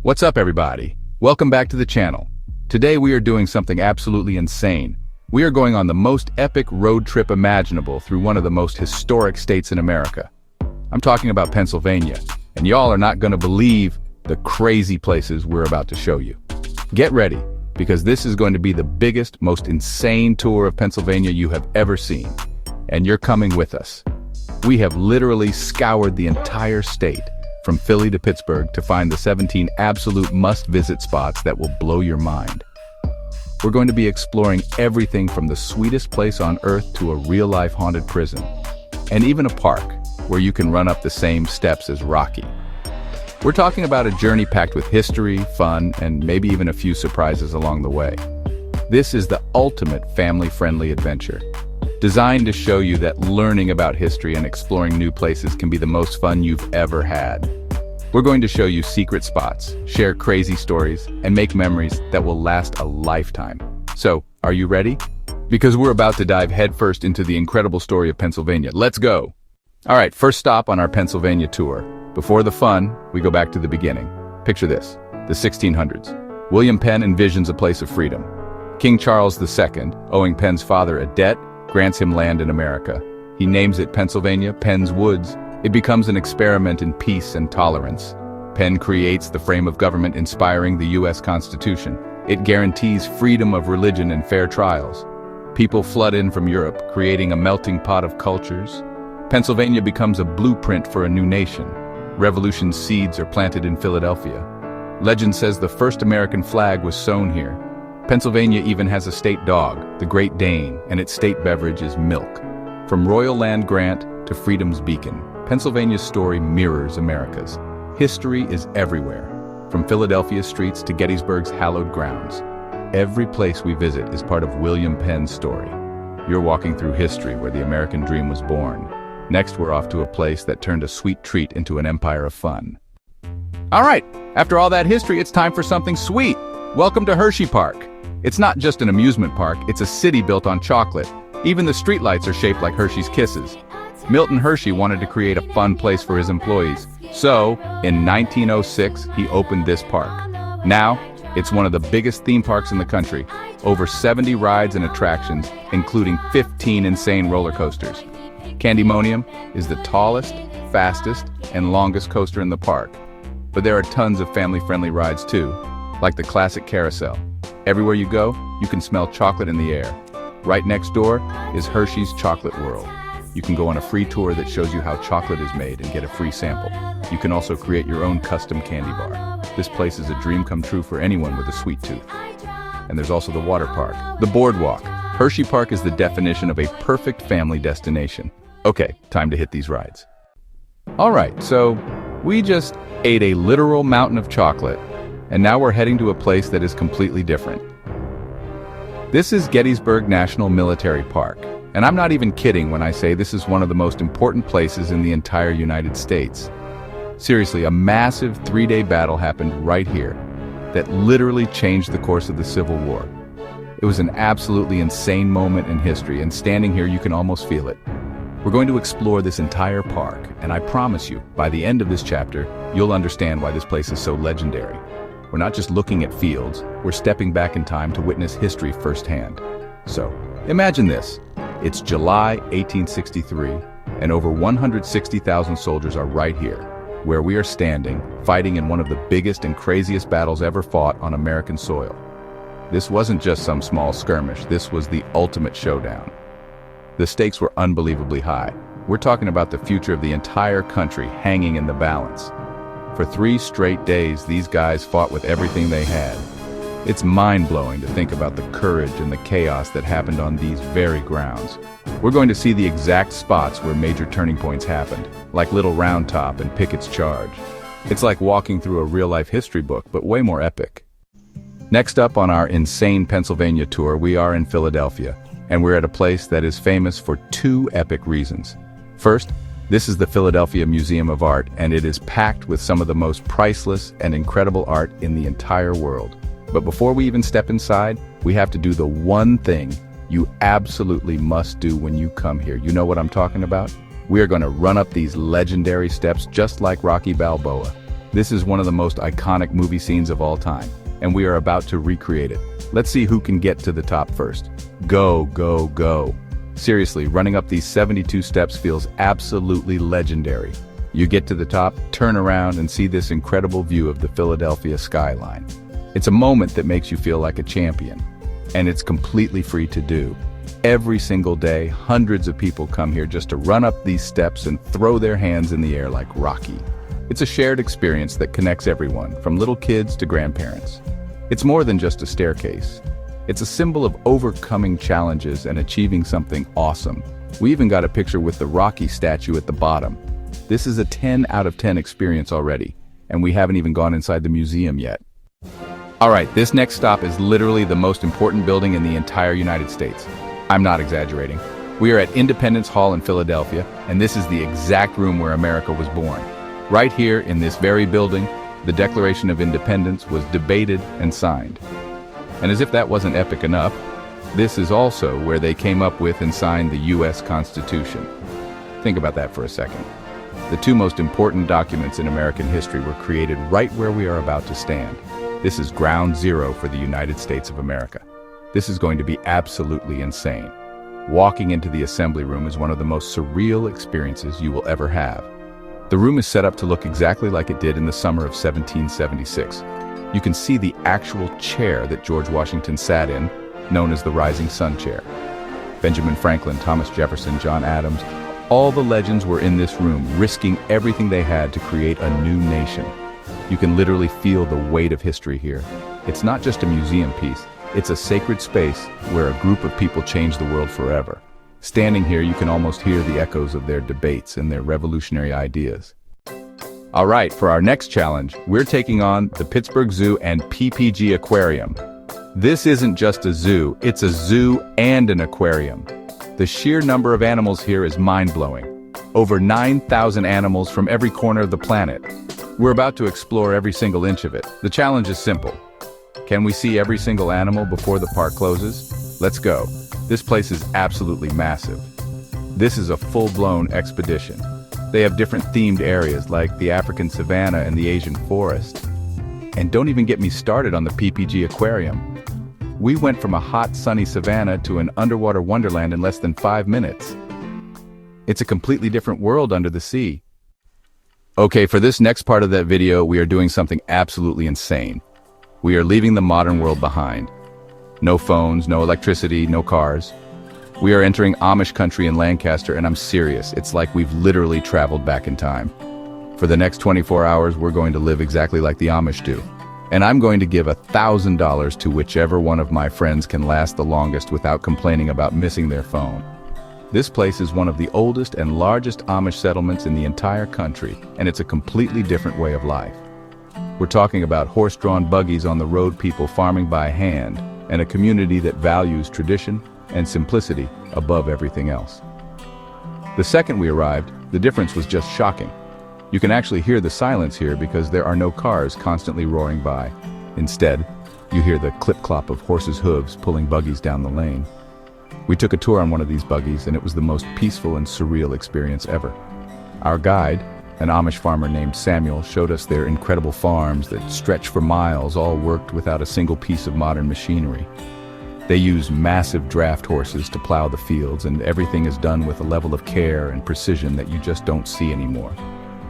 What's up, everybody? Welcome back to the channel. Today we are doing something absolutely insane. We are going on the most epic road trip imaginable through one of the most historic states in America. I'm talking about Pennsylvania, and y'all are not going to believe the crazy places we're about to show you. Get ready, because this is going to be the biggest, most insane tour of Pennsylvania you have ever seen. And you're coming with us. We have literally scoured the entire state, from Philly to Pittsburgh, to find the 17 absolute must-visit spots that will blow your mind. We're going to be exploring everything from the sweetest place on earth to a real-life haunted prison, and even a park where you can run up the same steps as Rocky. We're talking about a journey packed with history, fun, and maybe even a few surprises along the way. This is the ultimate family-friendly adventure, designed to show you that learning about history and exploring new places can be the most fun you've ever had. We're going to show you secret spots, share crazy stories, and make memories that will last a lifetime. So, are you ready? Because we're about to dive headfirst into the incredible story of Pennsylvania. Let's go! All right, first stop on our Pennsylvania tour. Before the fun, we go back to the beginning. Picture this, the 1600s. William Penn envisions a place of freedom. King Charles II, owing Penn's father a debt, grants him land in America. He names it Pennsylvania, Penn's Woods. It becomes an experiment in peace and tolerance. Penn creates the frame of government inspiring the U.S. Constitution. It guarantees freedom of religion and fair trials. People flood in from Europe, creating a melting pot of cultures. Pennsylvania becomes a blueprint for a new nation. Revolution seeds are planted in Philadelphia. Legend says the first American flag was sown here. Pennsylvania even has a state dog, the Great Dane, and its state beverage is milk. From royal land grant to freedom's beacon, Pennsylvania's story mirrors America's. History is everywhere, from Philadelphia's streets to Gettysburg's hallowed grounds. Every place we visit is part of William Penn's story. You're walking through history where the American dream was born. Next, we're off to a place that turned a sweet treat into an empire of fun. All right, after all that history, it's time for something sweet. Welcome to Hershey Park. It's not just an amusement park, it's a city built on chocolate. Even the streetlights are shaped like Hershey's Kisses. Milton Hershey wanted to create a fun place for his employees. So, in 1906, he opened this park. Now, it's one of the biggest theme parks in the country. Over 70 rides and attractions, including 15 insane roller coasters. Candymonium is the tallest, fastest, and longest coaster in the park. But there are tons of family-friendly rides too, like the classic carousel. Everywhere you go, you can smell chocolate in the air. Right next door is Hershey's Chocolate World. You can go on a free tour that shows you how chocolate is made and get a free sample. You can also create your own custom candy bar. This place is a dream come true for anyone with a sweet tooth. And there's also the water park, the boardwalk. Hershey Park is the definition of a perfect family destination. Okay, time to hit these rides. All right, so we just ate a literal mountain of chocolate, and now we're heading to a place that is completely different. This is Gettysburg National Military Park, and I'm not even kidding when I say this is one of the most important places in the entire United States. Seriously, a massive 3-day battle happened right here that literally changed the course of the Civil War. It was an absolutely insane moment in history, and standing here you can almost feel it. We're going to explore this entire park, and I promise you, by the end of this chapter, you'll understand why this place is so legendary. We're not just looking at fields, we're stepping back in time to witness history firsthand. So, imagine this. It's July 1863, and over 160,000 soldiers are right here, where we are standing, fighting in one of the biggest and craziest battles ever fought on American soil. This wasn't just some small skirmish, this was the ultimate showdown. The stakes were unbelievably high. We're talking about the future of the entire country hanging in the balance. For 3 straight days, these guys fought with everything they had. It's mind-blowing to think about the courage and the chaos that happened on these very grounds. We're going to see the exact spots where major turning points happened, like Little Round Top and Pickett's Charge. It's like walking through a real-life history book, but way more epic. Next up on our insane Pennsylvania tour, we are in Philadelphia, and we're at a place that is famous for 2 epic reasons. First, this is the Philadelphia Museum of Art, and it is packed with some of the most priceless and incredible art in the entire world. But before we even step inside, we have to do the one thing you absolutely must do when you come here. You know what I'm talking about? We are going to run up these legendary steps just like Rocky Balboa. This is one of the most iconic movie scenes of all time, and we are about to recreate it. Let's see who can get to the top first. Go, go, go. Seriously, running up these 72 steps feels absolutely legendary. You get to the top, turn around, and see this incredible view of the Philadelphia skyline. It's a moment that makes you feel like a champion, and it's completely free to do. Every single day, hundreds of people come here just to run up these steps and throw their hands in the air like Rocky. It's a shared experience that connects everyone, from little kids to grandparents. It's more than just a staircase. It's a symbol of overcoming challenges and achieving something awesome. We even got a picture with the Rocky statue at the bottom. This is a 10 out of 10 experience already, and we haven't even gone inside the museum yet. Alright, this next stop is literally the most important building in the entire United States. I'm not exaggerating. We are at Independence Hall in Philadelphia, and this is the exact room where America was born. Right here in this very building, the Declaration of Independence was debated and signed. And as if that wasn't epic enough, this is also where they came up with and signed the U.S. Constitution. Think about that for a second. The two most important documents in American history were created right where we are about to stand. This is ground zero for the United States of America. This is going to be absolutely insane. Walking into the assembly room is one of the most surreal experiences you will ever have. The room is set up to look exactly like it did in the summer of 1776. You can see the actual chair that George Washington sat in, known as the Rising Sun Chair. Benjamin Franklin, Thomas Jefferson, John Adams, all the legends were in this room, risking everything they had to create a new nation. You can literally feel the weight of history here. It's not just a museum piece, it's a sacred space where a group of people changed the world forever. Standing here, you can almost hear the echoes of their debates and their revolutionary ideas. All right, for our next challenge, we're taking on the Pittsburgh Zoo and PPG Aquarium. This isn't just a zoo, it's a zoo and an aquarium. The sheer number of animals here is mind-blowing. Over 9,000 animals from every corner of the planet. We're about to explore every single inch of it. The challenge is simple. Can we see every single animal before the park closes? Let's go. This place is absolutely massive. This is a full-blown expedition. They have different themed areas like the African savanna and the Asian forest. And don't even get me started on the PPG Aquarium. We went from a hot, sunny savanna to an underwater wonderland in less than 5 minutes. It's a completely different world under the sea. Okay, for this next part of that video, we are doing something absolutely insane. We are leaving the modern world behind. No phones, no electricity, no cars. We are entering Amish country in Lancaster, and I'm serious, it's like we've literally traveled back in time. For the next 24 hours, we're going to live exactly like the Amish do. And I'm going to give $1,000 to whichever one of my friends can last the longest without complaining about missing their phone. This place is one of the oldest and largest Amish settlements in the entire country, and it's a completely different way of life. We're talking about horse-drawn buggies on the road, people farming by hand, and a community that values tradition and simplicity above everything else. The second we arrived, the difference was just shocking. You can actually hear the silence here because there are no cars constantly roaring by. Instead, you hear the clip-clop of horses' hooves pulling buggies down the lane. We took a tour on one of these buggies, and it was the most peaceful and surreal experience ever. Our guide, an Amish farmer named Samuel, showed us their incredible farms that stretch for miles, all worked without a single piece of modern machinery. They use massive draft horses to plow the fields, and everything is done with a level of care and precision that you just don't see anymore.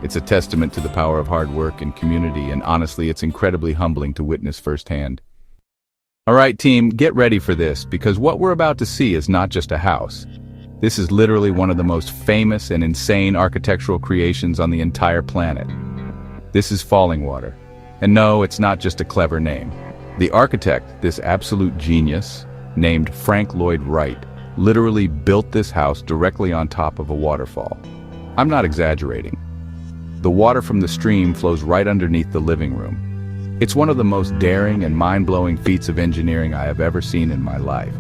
It's a testament to the power of hard work and community, and honestly, it's incredibly humbling to witness firsthand. All right, team, get ready for this, because what we're about to see is not just a house. This is literally one of the most famous and insane architectural creations on the entire planet. This is Fallingwater. And no, it's not just a clever name. The architect, this absolute genius, named Frank Lloyd Wright, literally built this house directly on top of a waterfall. I'm not exaggerating. The water from the stream flows right underneath the living room. It's one of the most daring and mind-blowing feats of engineering I have ever seen in my life.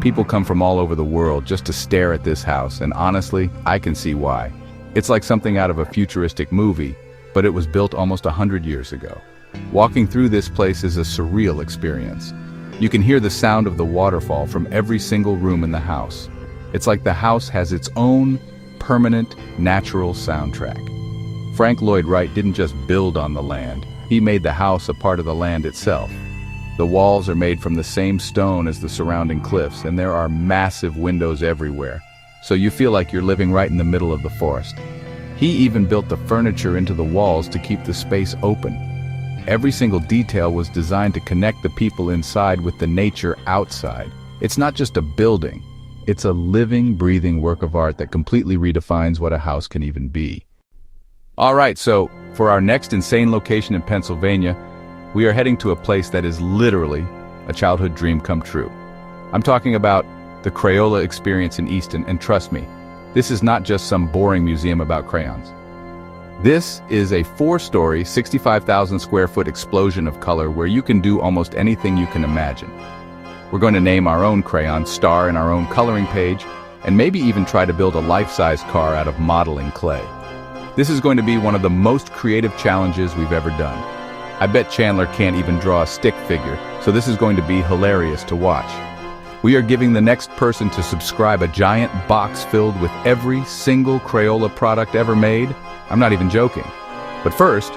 People come from all over the world just to stare at this house, and honestly, I can see why. It's like something out of a futuristic movie, but it was built almost 100 years ago. Walking through this place is a surreal experience. You can hear the sound of the waterfall from every single room in the house. It's like the house has its own permanent, natural soundtrack. Frank Lloyd Wright didn't just build on the land, he made the house a part of the land itself. The walls are made from the same stone as the surrounding cliffs, and there are massive windows everywhere, so you feel like you're living right in the middle of the forest. He even built the furniture into the walls to keep the space open. Every single detail was designed to connect the people inside with the nature outside. It's not just a building, it's a living, breathing work of art that completely redefines what a house can even be. All right, so for our next insane location in Pennsylvania, we are heading to a place that is literally a childhood dream come true. I'm talking about the Crayola experience in Easton, and trust me, this is not just some boring museum about crayons. This is a 4-story, 65,000 square foot explosion of color where you can do almost anything you can imagine. We're going to name our own crayon, star in our own coloring page, and maybe even try to build a life-size car out of modeling clay. This is going to be one of the most creative challenges we've ever done. I bet Chandler can't even draw a stick figure, so this is going to be hilarious to watch. We are giving the next person to subscribe a giant box filled with every single Crayola product ever made. I'm not even joking. But first,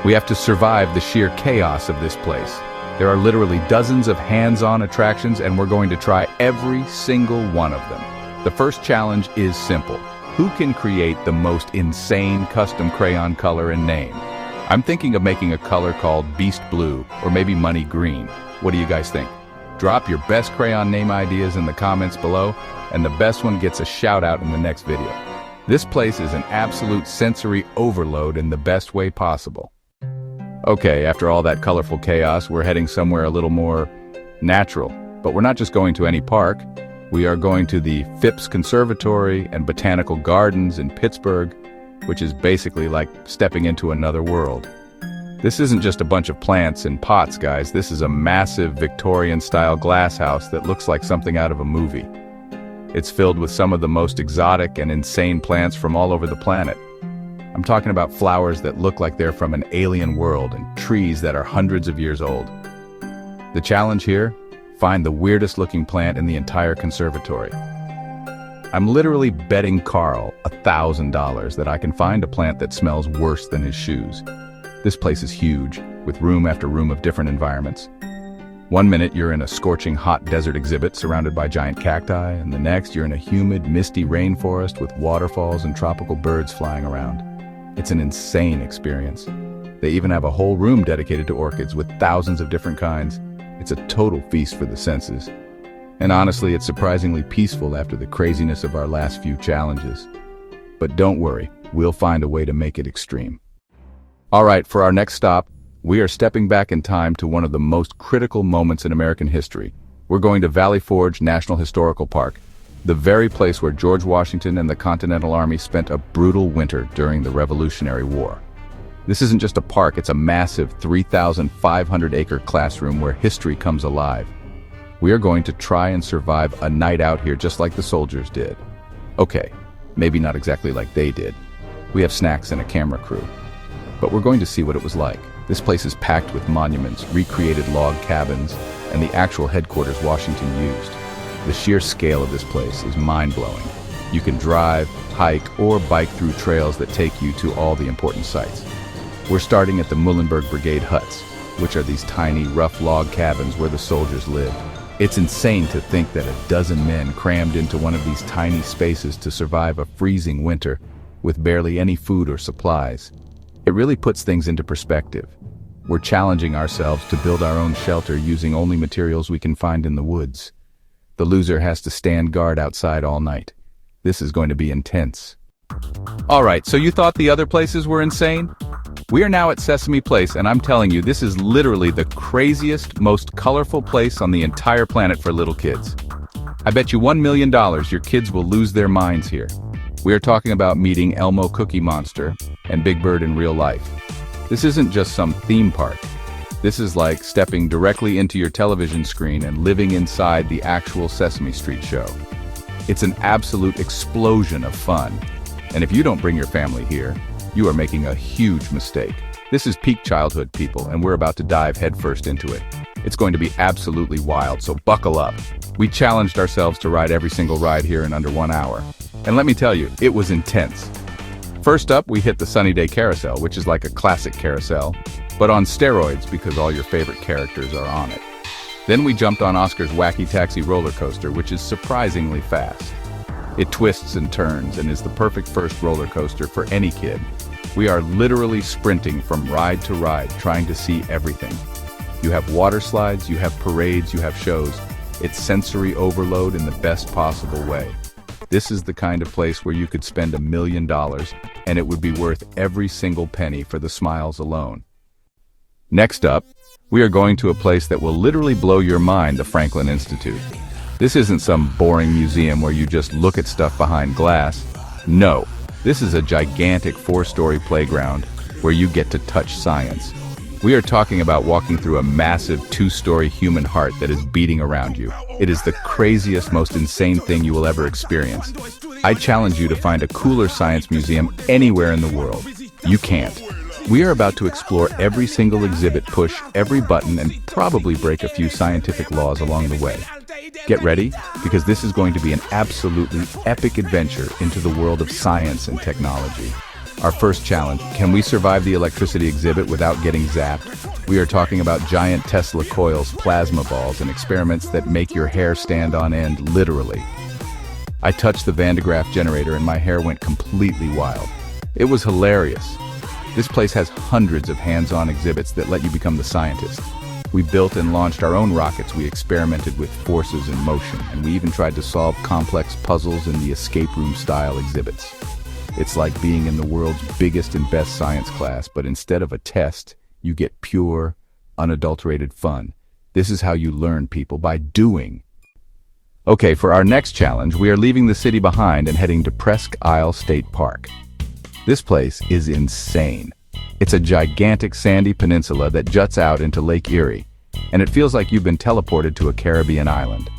we have to survive the sheer chaos of this place. There are literally dozens of hands-on attractions, and we're going to try every single one of them. The first challenge is simple. Who can create the most insane custom crayon color and name? I'm thinking of making a color called Beast Blue, or maybe Money Green. What do you guys think? Drop your best crayon name ideas in the comments below, and the best one gets a shout out in the next video. This place is an absolute sensory overload in the best way possible. Okay, after all that colorful chaos, we're heading somewhere a little more natural. But we're not just going to any park. We are going to the Phipps Conservatory and Botanical Gardens in Pittsburgh, which is basically like stepping into another world. This isn't just a bunch of plants in pots, guys. This is a massive Victorian-style glass house that looks like something out of a movie. It's filled with some of the most exotic and insane plants from all over the planet. I'm talking about flowers that look like they're from an alien world and trees that are hundreds of years old. The challenge here? Find the weirdest looking plant in the entire conservatory. I'm literally betting Carl $1,000 that I can find a plant that smells worse than his shoes. This place is huge, with room after room of different environments. One minute you're in a scorching hot desert exhibit surrounded by giant cacti, and the next you're in a humid, misty rainforest with waterfalls and tropical birds flying around. It's an insane experience. They even have a whole room dedicated to orchids with thousands of different kinds. It's a total feast for the senses. And honestly, it's surprisingly peaceful after the craziness of our last few challenges. But don't worry, we'll find a way to make it extreme. All right, for our next stop, we are stepping back in time to one of the most critical moments in American history. We're going to Valley Forge National Historical Park, the very place where George Washington and the Continental Army spent a brutal winter during the Revolutionary War. This isn't just a park, it's a massive 3,500-acre classroom where history comes alive. We are going to try and survive a night out here just like the soldiers did. Okay, maybe not exactly like they did. We have snacks and a camera crew. But we're going to see what it was like. This place is packed with monuments, recreated log cabins, and the actual headquarters Washington used. The sheer scale of this place is mind-blowing. You can drive, hike, or bike through trails that take you to all the important sites. We're starting at the Muhlenberg Brigade huts, which are these tiny, rough log cabins where the soldiers lived. It's insane to think that a dozen men crammed into one of these tiny spaces to survive a freezing winter with barely any food or supplies. It really puts things into perspective. We're challenging ourselves to build our own shelter using only materials we can find in the woods. The loser has to stand guard outside all night. This is going to be intense. All right, so you thought the other places were insane? We are now at Sesame Place, and I'm telling you, this is literally the craziest, most colorful place on the entire planet for little kids. I bet you $1 million your kids will lose their minds here. We are talking about meeting Elmo Cookie Monster and Big Bird in real life. This isn't just some theme park. This is like stepping directly into your television screen and living inside the actual Sesame Street show. It's an absolute explosion of fun. And if you don't bring your family here, you are making a huge mistake. This is peak childhood, people, and we're about to dive headfirst into it. It's going to be absolutely wild, so buckle up. We challenged ourselves to ride every single ride here in under 1 hour. And let me tell you, it was intense. First up, we hit the Sunny Day Carousel, which is like a classic carousel, but on steroids because all your favorite characters are on it. Then we jumped on Oscar's Wacky Taxi roller coaster, which is surprisingly fast. It twists and turns and is the perfect first roller coaster for any kid. We are literally sprinting from ride to ride, trying to see everything. You have water slides, you have parades, you have shows. It's sensory overload in the best possible way. This is the kind of place where you could spend $1 million and it would be worth every single penny for the smiles alone. Next up, we are going to a place that will literally blow your mind, the Franklin Institute. This isn't some boring museum where you just look at stuff behind glass. No, this is a gigantic 4-story playground where you get to touch science. We are talking about walking through a massive 2-story human heart that is beating around you. It is the craziest, most insane thing you will ever experience. I challenge you to find a cooler science museum anywhere in the world. You can't. We are about to explore every single exhibit, push every button, and probably break a few scientific laws along the way. Get ready, because this is going to be an absolutely epic adventure into the world of science and technology. Our first challenge, can we survive the electricity exhibit without getting zapped? We are talking about giant Tesla coils, plasma balls, and experiments that make your hair stand on end, literally. I touched the Van de Graaff generator and my hair went completely wild. It was hilarious. This place has hundreds of hands-on exhibits that let you become the scientist. We built and launched our own rockets, we experimented with forces and motion, and we even tried to solve complex puzzles in the escape room-style exhibits. It's like being in the world's biggest and best science class, but instead of a test, you get pure, unadulterated fun. This is how you learn, people, by doing. Okay, for our next challenge, we are leaving the city behind and heading to Presque Isle State Park. This place is insane. It's a gigantic sandy peninsula that juts out into Lake Erie, and it feels like you've been teleported to a Caribbean island.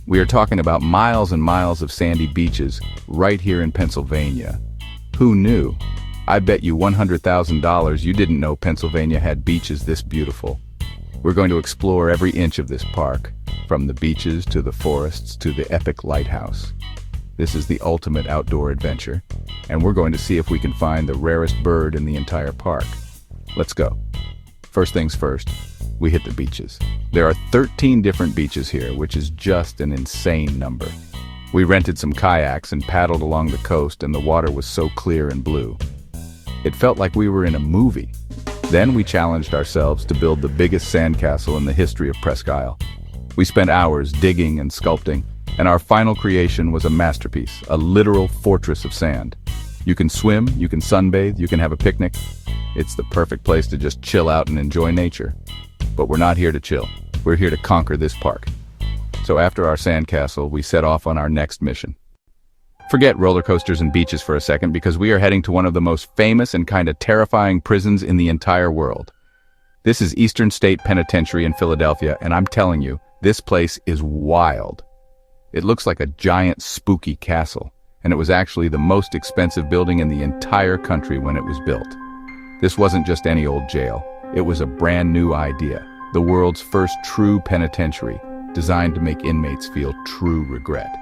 We are talking about miles and miles of sandy beaches right here in Pennsylvania. Who knew? I bet you $100,000 you didn't know Pennsylvania had beaches this beautiful. We're going to explore every inch of this park, from the beaches to the forests to the epic lighthouse. This is the ultimate outdoor adventure, and we're going to see if we can find the rarest bird in the entire park. Let's go. First things first, we hit the beaches. There are 13 different beaches here, which is just an insane number. We rented some kayaks and paddled along the coast, and the water was so clear and blue. It felt like we were in a movie. Then we challenged ourselves to build the biggest sandcastle in the history of Presque Isle. We spent hours digging and sculpting, and our final creation was a masterpiece, a literal fortress of sand. You can swim, you can sunbathe, you can have a picnic. It's the perfect place to just chill out and enjoy nature. But we're not here to chill. We're here to conquer this park. So after our sandcastle, we set off on our next mission. Forget roller coasters and beaches for a second, because we are heading to one of the most famous and kind of terrifying prisons in the entire world. This is Eastern State Penitentiary in Philadelphia, and I'm telling you, this place is wild. It looks like a giant spooky castle, and it was actually the most expensive building in the entire country when it was built. This wasn't just any old jail. It was a brand new idea, the world's first true penitentiary, designed to make inmates feel true regret.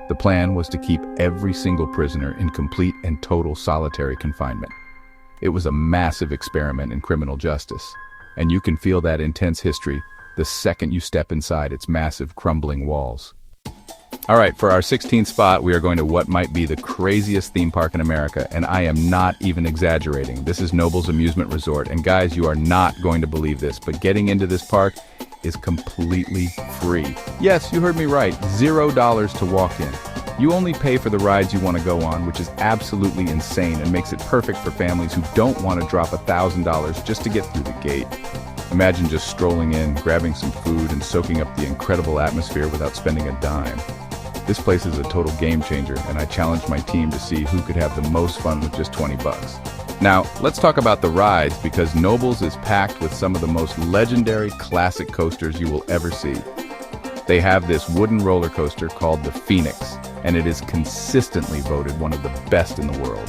The plan was to keep every single prisoner in complete and total solitary confinement. It was a massive experiment in criminal justice, and you can feel that intense history the second you step inside its massive crumbling walls. All right, for our 16th spot, we are going to what might be the craziest theme park in America, and I am not even exaggerating. This is Noble's Amusement Resort, and guys, you are not going to believe this, but getting into this park is completely free. Yes, you heard me right, $0 to walk in. You only pay for the rides you want to go on, which is absolutely insane and makes it perfect for families who don't want to drop $1,000 just to get through the gate. Imagine just strolling in, grabbing some food, and soaking up the incredible atmosphere without spending a dime. This place is a total game changer, and I challenged my team to see who could have the most fun with just 20 bucks. Now, let's talk about the rides, because Noble's is packed with some of the most legendary classic coasters you will ever see. They have this wooden roller coaster called the Phoenix, and it is consistently voted one of the best in the world.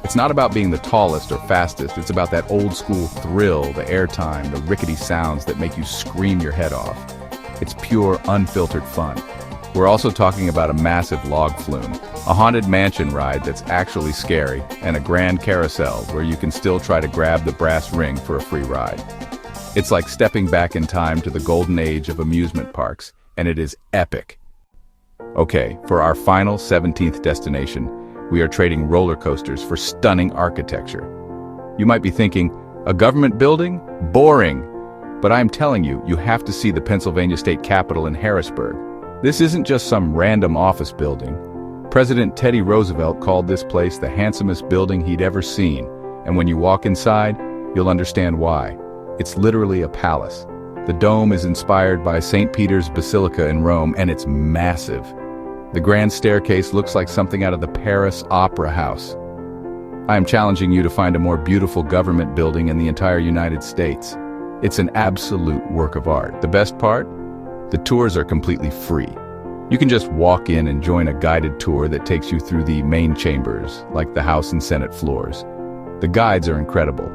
It's not about being the tallest or fastest, it's about that old school thrill, the airtime, the rickety sounds that make you scream your head off. It's pure, unfiltered fun. We're also talking about a massive log flume, a haunted mansion ride that's actually scary, and a grand carousel where you can still try to grab the brass ring for a free ride. It's like stepping back in time to the golden age of amusement parks, and it is epic. Okay, for our final 17th destination, we are trading roller coasters for stunning architecture. You might be thinking, a government building? Boring! But I'm telling you, you have to see the Pennsylvania State Capitol in Harrisburg. This isn't just some random office building. President Teddy Roosevelt called this place the handsomest building he'd ever seen, and when you walk inside, you'll understand why. It's literally a palace. The dome is inspired by St. Peter's Basilica in Rome, and it's massive. The grand staircase looks like something out of the Paris Opera House. I am challenging you to find a more beautiful government building in the entire United States. It's an absolute work of art. The best part? The tours are completely free. You can just walk in and join a guided tour that takes you through the main chambers, like the House and Senate floors. The guides are incredible.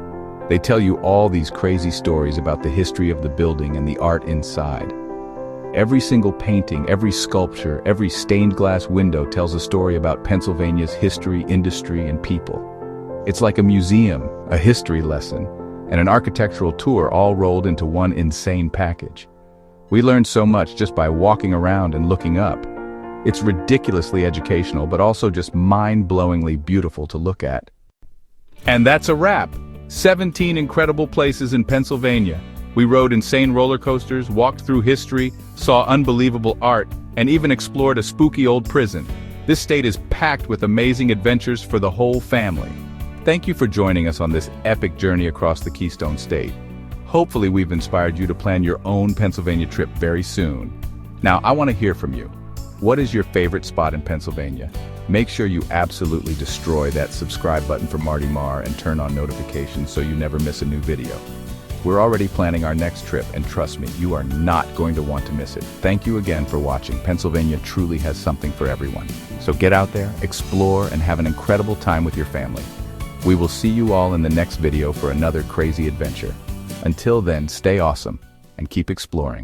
They tell you all these crazy stories about the history of the building and the art inside. Every single painting, every sculpture, every stained glass window tells a story about Pennsylvania's history, industry, and people. It's like a museum, a history lesson, and an architectural tour all rolled into one insane package. We learned so much just by walking around and looking up. It's ridiculously educational, but also just mind-blowingly beautiful to look at. And that's a wrap! 17 incredible places in Pennsylvania. We rode insane roller coasters, walked through history, saw unbelievable art, and even explored a spooky old prison. This state is packed with amazing adventures for the whole family. Thank you for joining us on this epic journey across the Keystone State. Hopefully we've inspired you to plan your own Pennsylvania trip very soon. Now, I want to hear from you. What is your favorite spot in Pennsylvania? Make sure you absolutely destroy that subscribe button for Marty Marr and turn on notifications so you never miss a new video. We're already planning our next trip, and trust me, you are not going to want to miss it. Thank you again for watching. Pennsylvania truly has something for everyone. So get out there, explore, and have an incredible time with your family. We will see you all in the next video for another crazy adventure. Until then, stay awesome and keep exploring.